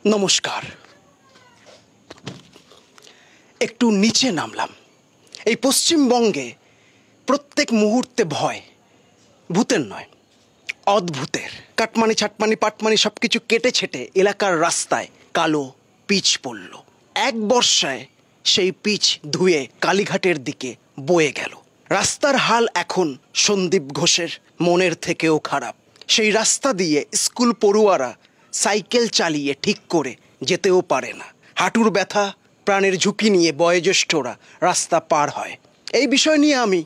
নমস্কার। একটু নিচে নামলাম। এই পশ্চিমবঙ্গে প্রত্যেক মুহূর্তে ভয়, ভূতের নয়, অদ্ভুতের। কাটমানি ছাটমানি পাটমানি সব কিছু কেটে ছেটে এলাকার রাস্তায় কালো পিচ পড়ল। এক বর্ষায় সেই পিচ ধুয়ে কালীঘাটের দিকে বয়ে গেল। রাস্তার হাল এখন সন্দীপ ঘোষের মনের থেকেও খারাপ। সেই রাস্তা দিয়ে স্কুল পড়ুয়ারা সাইকেল চালিয়ে ঠিক করে যেতেও পারে না। হাঁটুর ব্যথা, প্রাণের ঝুঁকি নিয়ে বয়োজ্যেষ্ঠরা রাস্তা পার হয়। এই বিষয় নিয়ে আমি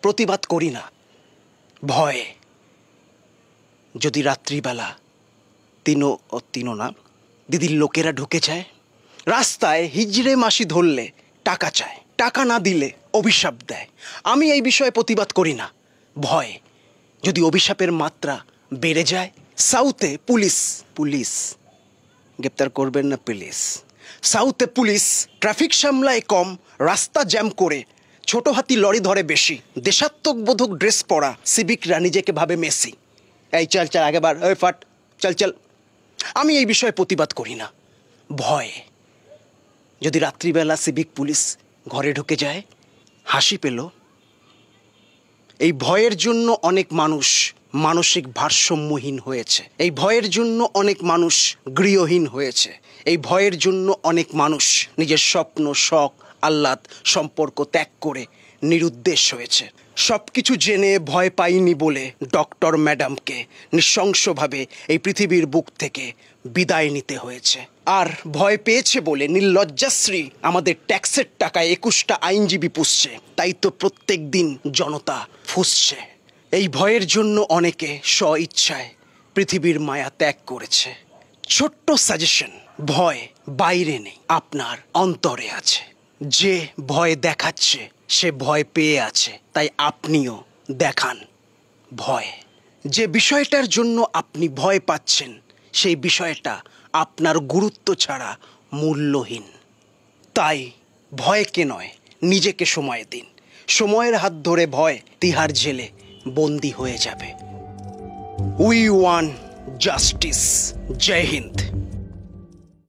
প্রতিবাদ করি না। ভয়ে যদি রাত্রিবেলা তিনো না দিদির লোকেরা ঢুকে যায়, রাস্তায় হিজড়ে মাসি ধরলে টাকা চায়, টাকা না দিলে অভিশাপ দেয়। আমি এই বিষয়ে প্রতিবাদ করি না। ভয় যদি অভিশাপের মাত্রা বেড়ে যায়। সাউথে পুলিশ গ্রেপ্তার করবেন না প্লিজ। সাউথে পুলিশ ট্রাফিক সামলায় কম, রাস্তা জ্যাম করে ছোট হাতি লরি ধরে বেশি। দেশাত্মবোধক ড্রেস পরা সিভিকরা নিজেকে ভাবে মেসি। এই চল আগে বার, ওই ফাট চল। আমি এই বিষয়ে প্রতিবাদ করি না। ভয় যদি রাত্রিবেলা সিভিক পুলিশ ঘরে ঢুকে যায়, হাসি পেল। এই ভয়ের জন্য অনেক মানুষ মানসিক ভারসাম্যহীন হয়েছে। এই ভয়ের জন্য অনেক মানুষ গৃহহীন হয়েছে। এই ভয়ের জন্য অনেক মানুষ নিজের স্বপ্ন, শখ, আহ্লাদ, সম্পর্ক ত্যাগ করে নিরুদ্দেশ হয়েছে। সব কিছু জেনে ভয় পাইনি বলে ডক্টর ম্যাডামকে নৃশংসভাবে এই পৃথিবীর বুক থেকে বিদায় নিতে হয়েছে। আর ভয় পেয়েছে বলে নির্লজ্জাশ্রী আমাদের ট্যাক্সের টাকায় 21টা আইনজীবী পুষছে। তাই তো প্রত্যেক দিন জনতা ফুঁসছে। এই ভয়ের জন্য অনেকে স্ব-ইচ্ছায় পৃথিবীর মায়া ত্যাগ করেছে। ছোট্ট সাজেশন, ভয় বাইরে নেই, আপনার অন্তরে আছে। যে ভয় দেখাচ্ছে সে ভয় পেয়ে আছে, তাই আপনিও দেখান ভয়। যে বিষয়টার জন্য আপনি ভয় পাচ্ছেন সেই বিষয়টা আপনার গুরুত্ব ছাড়া মূল্যহীন। তাই ভয়কে নয়, নিজেকে সময় দিন। সময়ের হাত ধরে ভয় তিহার জেলে বন্দী হয়ে যাবে। We want justice. জয় হিন্দ।